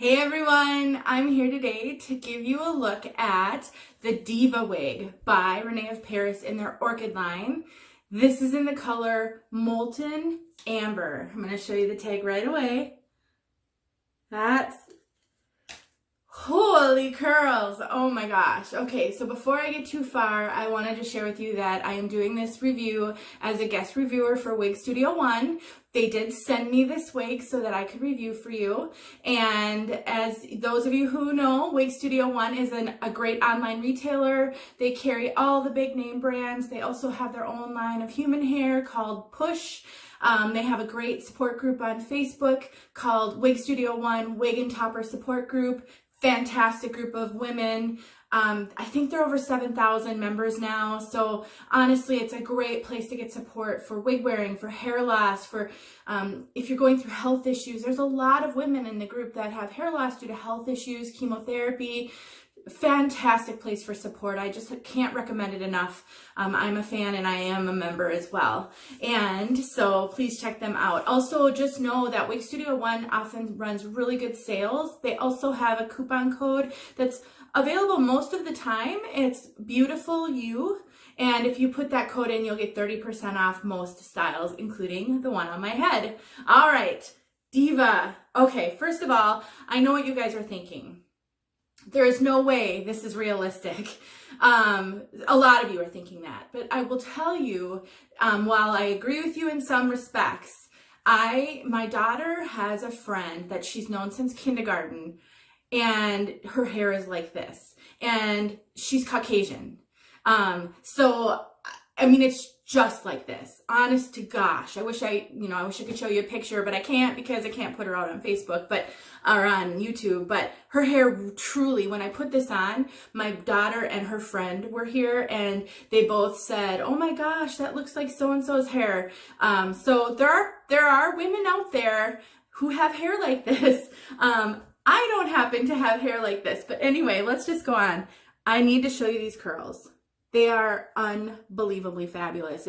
Hey everyone, I'm here today to give you a look at the Diva wig by Rene of Paris in their Orchid line. This is in the color Molten Amber. I'm going to show you the tag right away. That's holy curls. Oh my gosh. Okay, so before I get too far, I wanted to share with you that I am doing this review as a guest reviewer for Wig Studio One. They did send me this wig so that I could review for you. And as those of you who know, Wig Studio One is a great online retailer. They carry all the big name brands. They also have their own line of human hair called Push. They have a great support group on Facebook called Wig Studio One Wig and Topper Support Group. Fantastic group of women. I think they're over 7,000 members now. So honestly, it's a great place to get support for wig wearing, for hair loss, for if you're going through health issues. There's a lot of women in the group that have hair loss due to health issues, chemotherapy. Fantastic place for support. I just can't recommend it enough. I'm a fan and I am a member as well. And so please check them out. Also, just know that Wig Studio One often runs really good sales. They also have a coupon code that's available most of the time. It's Beautiful You. And if you put that code in, you'll get 30% off most styles, including the one on my head. All right, Diva. Okay, first of all, I know what you guys are thinking. There is no way this is realistic. A lot of you are thinking that, but I will tell you, while I agree with you in some respects, my daughter has a friend that she's known since kindergarten, and her hair is like this, and she's Caucasian. So, I mean, it's just like this, honest to gosh. I wish I could show you a picture, but I can't because I can't put her out on Facebook, or on YouTube. But her hair truly, when I put this on, my daughter and her friend were here and they both said, oh my gosh, that looks like so-and-so's hair. So there are women out there who have hair like this. I don't happen to have hair like this, but anyway, let's just go on. I need to show you these curls. They are unbelievably fabulous.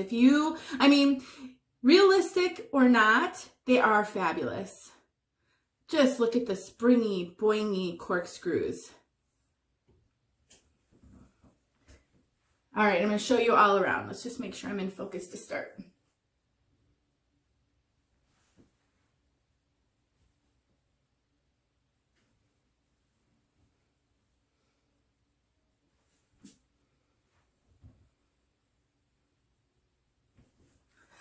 Realistic or not, they are fabulous. Just look at the springy, boingy corkscrews. All right, I'm going to show you all around. Let's just make sure I'm in focus to start.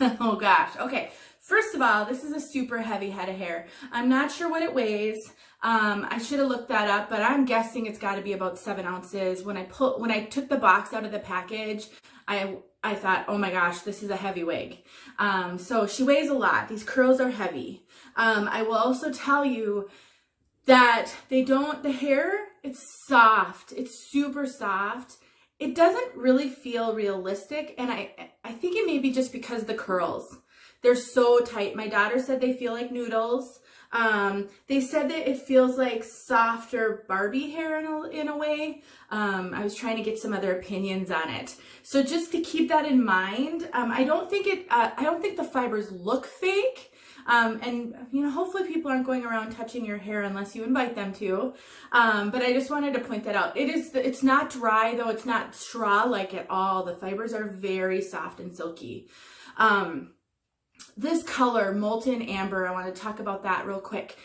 Oh gosh. Okay. First of all, this is a super heavy head of hair. I'm not sure what it weighs. I should have looked that up, but I'm guessing it's got to be about 7 ounces. When I took the box out of the package, I thought, oh my gosh, this is a heavy wig. So she weighs a lot. These curls are heavy. I will also tell you that the hair, it's soft. It's super soft. It doesn't really feel realistic, and I think it may be just because the curls. They're so tight. My daughter said they feel like noodles. They said that it feels like softer Barbie hair in a way. I was trying to get some other opinions on it. So just to keep that in mind, I don't think the fibers look fake. And hopefully people aren't going around touching your hair unless you invite them to. But I just wanted to point that out. It's not dry though. It's not straw-like at all. The fibers are very soft and silky. This color, Molten Amber, I want to talk about that real quick.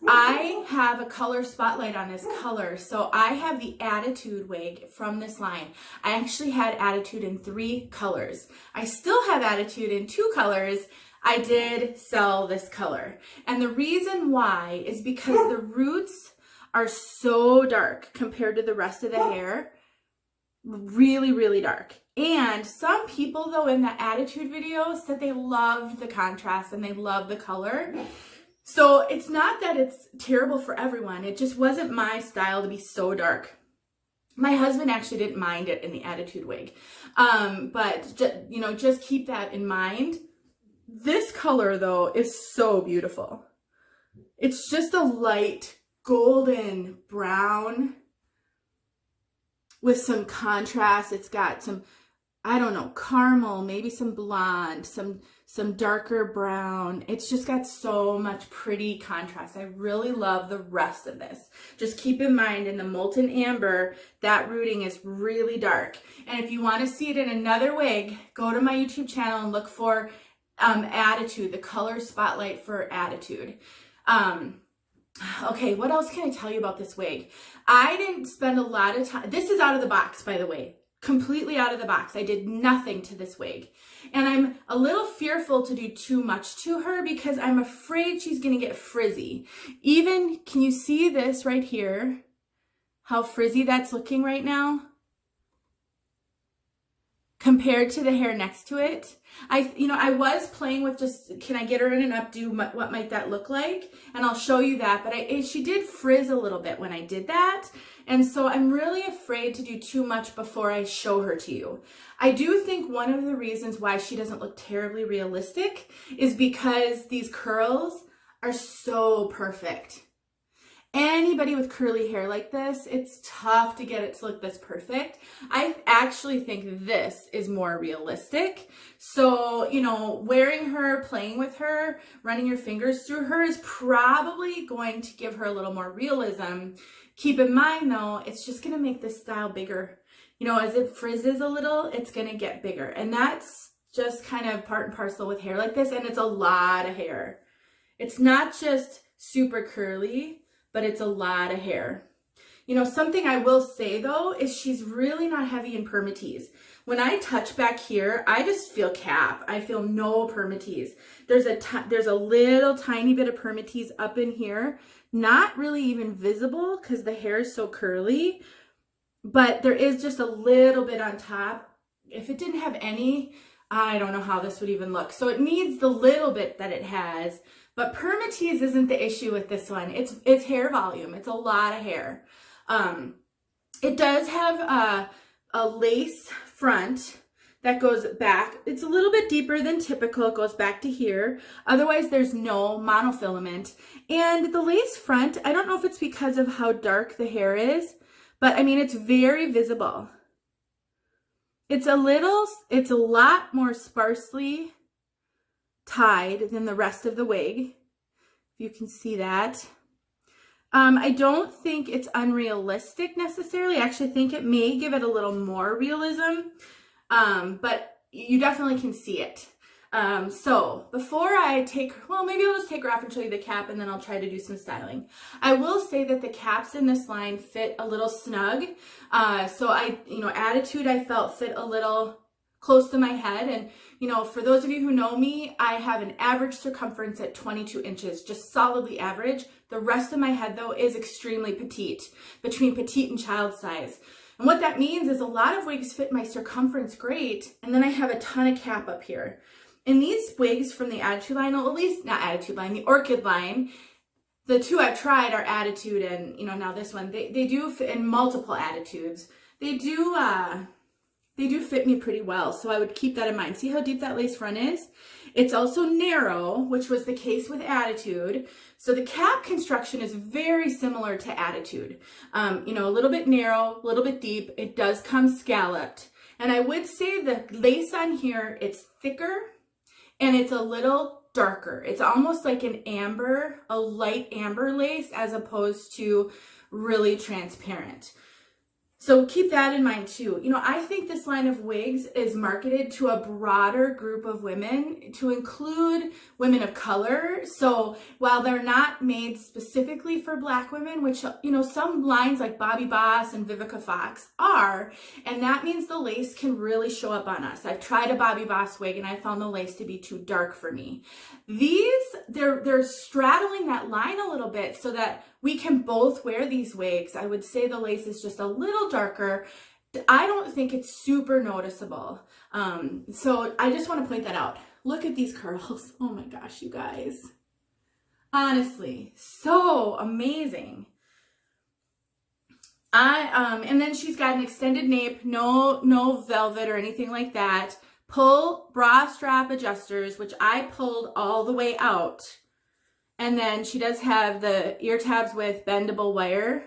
I have a color spotlight on this color. So I have the Attitude wig from this line. I actually had Attitude in 3 colors. I still have Attitude in 2 colors. I did sell this color. And the reason why is because the roots are so dark compared to the rest of the hair. Really, really dark. And some people, though, in the Attitude video said they loved the contrast and they loved the color. So it's not that it's terrible for everyone. It just wasn't my style to be so dark. My husband actually didn't mind it in the Attitude wig. But, just keep that in mind. This color, though, is so beautiful. It's just a light golden brown with some contrast. It's got some I don't know, caramel, maybe some blonde, some darker brown. It's just got so much pretty contrast. I really love the rest of this. Just keep in mind in the Molten Amber, that rooting is really dark. And if you want to see it in another wig, go to my YouTube channel and look for Attitude, the color spotlight for Attitude. Okay, what else can I tell you about this wig? I didn't spend a lot of time. This is out of the box, by the way. Completely out of the box. I did nothing to this wig. And I'm a little fearful to do too much to her because I'm afraid she's going to get frizzy. Even, can you see this right here? How frizzy that's looking right now? Compared to the hair next to it. I was playing with just, can I get her in an updo? What might that look like? And I'll show you that. But she did frizz a little bit when I did that. And so I'm really afraid to do too much before I show her to you. I do think one of the reasons why she doesn't look terribly realistic is because these curls are so perfect. Anybody with curly hair like this, it's tough to get it to look this perfect. I actually think this is more realistic. So, wearing her, playing with her, running your fingers through her is probably going to give her a little more realism. Keep in mind though, it's just gonna make this style bigger. As it frizzes a little, it's gonna get bigger. And that's just kind of part and parcel with hair like this, and it's a lot of hair. It's not just super curly, but it's a lot of hair. Something I will say though, is she's really not heavy in permatease. When I touch back here, I just feel cap. I feel no permatease. There's a little tiny bit of permatease up in here, not really even visible because the hair is so curly, but there is just a little bit on top. If it didn't have any, I don't know how this would even look. So it needs the little bit that it has. But permatease isn't the issue with this one. It's hair volume. It's a lot of hair. It does have a lace front that goes back. It's a little bit deeper than typical. It goes back to here. Otherwise, there's no monofilament. And the lace front, I don't know if it's because of how dark the hair is, but I mean, it's very visible. It's a lot more sparsely tied than the rest of the wig. You can see that. I don't think it's unrealistic necessarily. I actually think it may give it a little more realism, but you definitely can see it. So before I maybe I'll just take her off and show you the cap, and then I'll try to do some styling. I will say that the caps in this line fit a little snug. So Attitude I felt fit a little close to my head. And, for those of you who know me, I have an average circumference at 22 inches, just solidly average. The rest of my head, though, is extremely petite, between petite and child size. And what that means is a lot of wigs fit my circumference great, and then I have a ton of cap up here. And these wigs from the Attitude line, or at least not Attitude line, the Orchid line, the two I've tried are Attitude and, now this one, they do fit in multiple Attitudes. They do fit me pretty well, so I would keep that in mind. See how deep that lace front is? It's also narrow, which was the case with Attitude. So the cap construction is very similar to Attitude. A little bit narrow, a little bit deep. It does come scalloped. And I would say the lace on here, it's thicker and it's a little darker. It's almost like an amber, a light amber lace, as opposed to really transparent. So keep that in mind too. I think this line of wigs is marketed to a broader group of women, to include women of color. So while they're not made specifically for Black women, which, some lines like Bobbi Boss and Vivica Fox are, and that means the lace can really show up on us. I've tried a Bobbi Boss wig and I found the lace to be too dark for me. They're straddling that line a little bit so that we can both wear these wigs. I would say the lace is just a little darker. I don't think it's super noticeable. So I just want to point that out. Look at these curls. Oh my gosh, you guys. Honestly, so amazing. And then she's got an extended nape, no velvet or anything like that. Pull bra strap adjusters, which I pulled all the way out. And then she does have the ear tabs with bendable wire.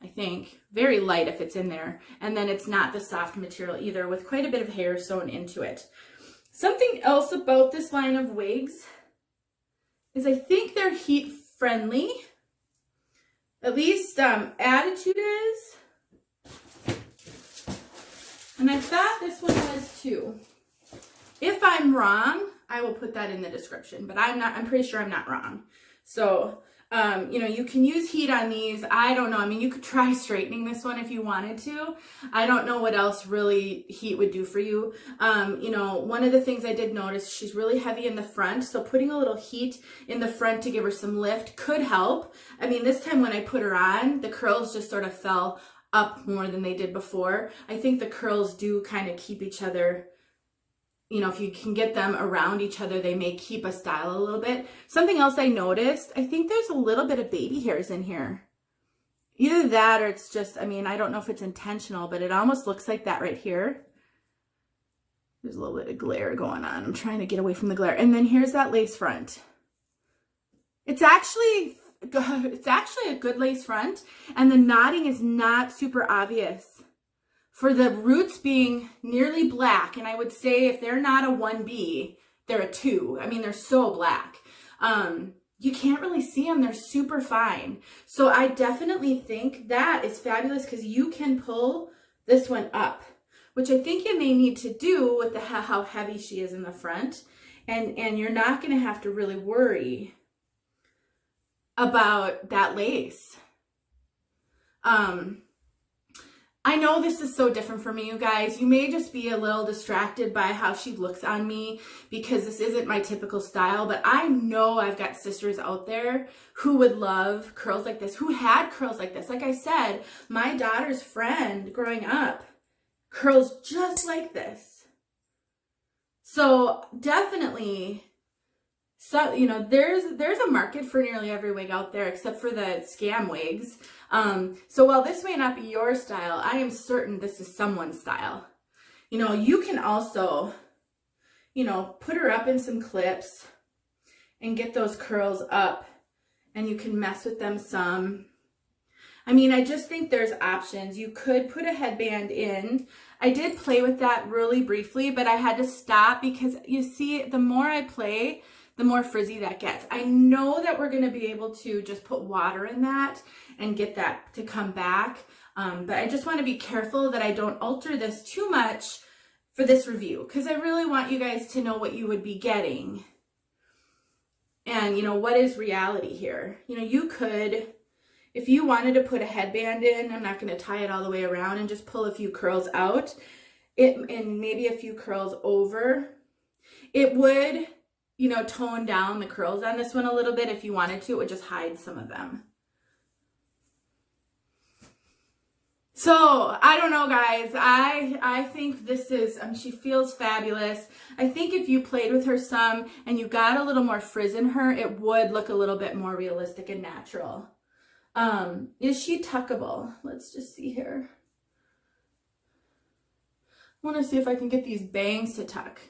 I think. Very light if it's in there. And then it's not the soft material either, with quite a bit of hair sewn into it. Something else about this line of wigs is I think they're heat friendly. At least Attitude is. And I thought this one was too. If I'm wrong, I will put that in the description, but I'm pretty sure I'm not wrong. So, you know, you can use heat on these. I don't know. I mean, you could try straightening this one if you wanted to. I don't know what else really heat would do for you. You know, one of the things I did notice, she's really heavy in the front. So putting a little heat in the front to give her some lift could help. I mean, this time when I put her on, the curls just sort of fell up more than they did before. I think the curls do kind of keep each other, you know, if you can get them around each other, they may keep a style a little bit. Something else I noticed, I think there's a little bit of baby hairs in here. Either that or it's just, I mean, I don't know if it's intentional, but it almost looks like that right here. There's a little bit of glare going on. I'm trying to get away from the glare. And then here's that lace front. It's actually a good lace front, and the knotting is not super obvious. For the roots being nearly black, and I would say if they're not a 1B, they're a 2. I mean, they're so black. You can't really see them. They're super fine. So I definitely think that is fabulous because you can pull this one up, which I think you may need to do with how heavy she is in the front. And you're not going to have to really worry about that lace. I know this is so different for me, you guys. You may just be a little distracted by how she looks on me because this isn't my typical style, but I know I've got sisters out there who would love curls like this, who had curls like this. Like I said, my daughter's friend growing up, curls just like this. So definitely, so, you know, there's a market for nearly every wig out there except for the scam wigs. So while this may not be your style, I am certain this is someone's style. You know, you can also, you know, put her up in some clips and get those curls up, and you can mess with them some. I mean, I just think there's options. You could put a headband in. I did play with that really briefly, but I had to stop because you see, the more I play, the more frizzy that gets. I know that we're going to be able to just put water in that and get that to come back. But I just want to be careful that I don't alter this too much for this review, because I really want you guys to know what you would be getting. And, you know, what is reality here? You know, you could, if you wanted to put a headband in, I'm not going to tie it all the way around, and just pull a few curls out, and maybe a few curls over. It would, you know, tone down the curls on this one a little bit. If you wanted to, it would just hide some of them. So I don't know, guys. I think this is, she feels fabulous. I think if you played with her some and you got a little more frizz in her, it would look a little bit more realistic and natural. Is she tuckable? Let's just see here. I want to see if I can get these bangs to tuck,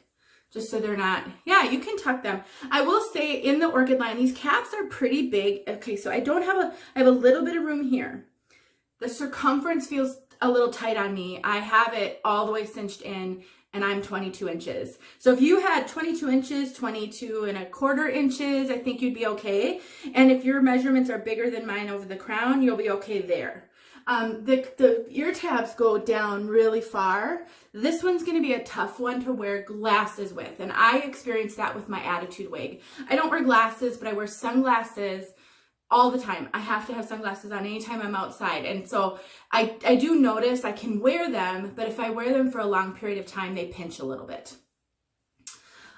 just so they're not, yeah, you can tuck them. I will say in the orchid line, these caps are pretty big. Okay, so I have a little bit of room here. The circumference feels a little tight on me. I have it all the way cinched in, and I'm 22 inches. So if you had 22 inches, 22.25 inches, I think you'd be okay. And if your measurements are bigger than mine over the crown, you'll be okay there. The ear tabs go down really far. This one's going to be a tough one to wear glasses with, and I experienced that with my Attitude wig. I don't wear glasses, but I wear sunglasses all the time. I have to have sunglasses on anytime I'm outside, and so I do notice I can wear them, but if I wear them for a long period of time, they pinch a little bit.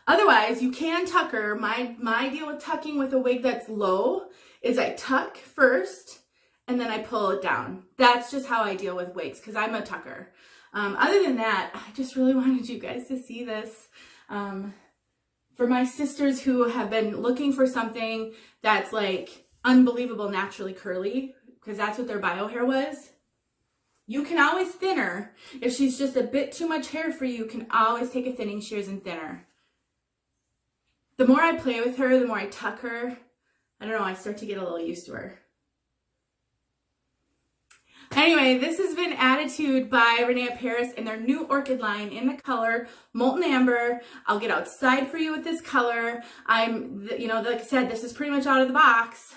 Otherwise, you can tuck her. My deal with tucking with a wig that's low is I tuck first, and then I pull it down. That's just how I deal with wigs, because I'm a tucker. Other than that, I just really wanted you guys to see this. For my sisters who have been looking for something that's like unbelievable naturally curly, because that's what their bio hair was, you can always thin her. If she's just a bit too much hair for you, you can always take a thinning shears and thin her. The more I play with her, the more I tuck her, I don't know, I start to get a little used to her. Anyway, this has been Attitude by Rene of Paris in their new orchid line in the color Molten Amber. I'll get outside for you with this color. You know, like I said, this is pretty much out of the box.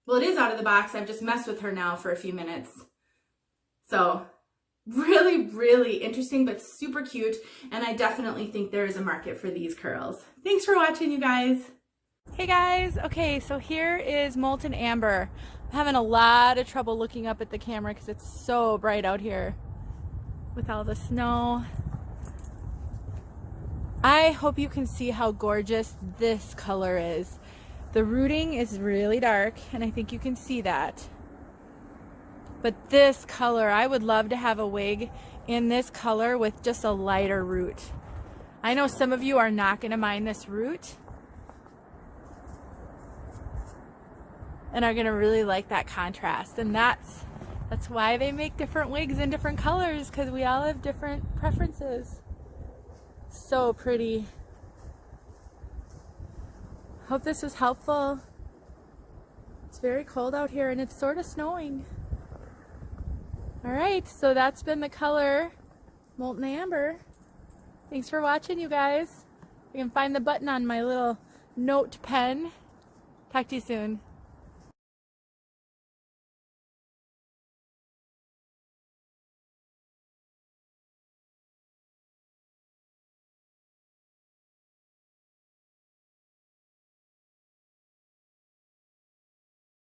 Well, it is out of the box. I've just messed with her now for a few minutes. So really, really interesting, but super cute. And I definitely think there is a market for these curls. Thanks for watching, you guys. Hey guys, okay, so here is Molten Amber. I'm having a lot of trouble looking up at the camera because it's so bright out here with all the snow. I hope you can see how gorgeous this color is. The rooting is really dark, and I think you can see that. But this color, I would love to have a wig in this color with just a lighter root. I know some of you are not going to mind this root and are going to really like that contrast, and that's why they make different wigs in different colors, because we all have different preferences. So pretty. Hope this was helpful. It's very cold out here and it's sort of snowing. Alright, so that's been the color Molten Amber. Thanks for watching, you guys. You can find the button on my little note pen. Talk to you soon.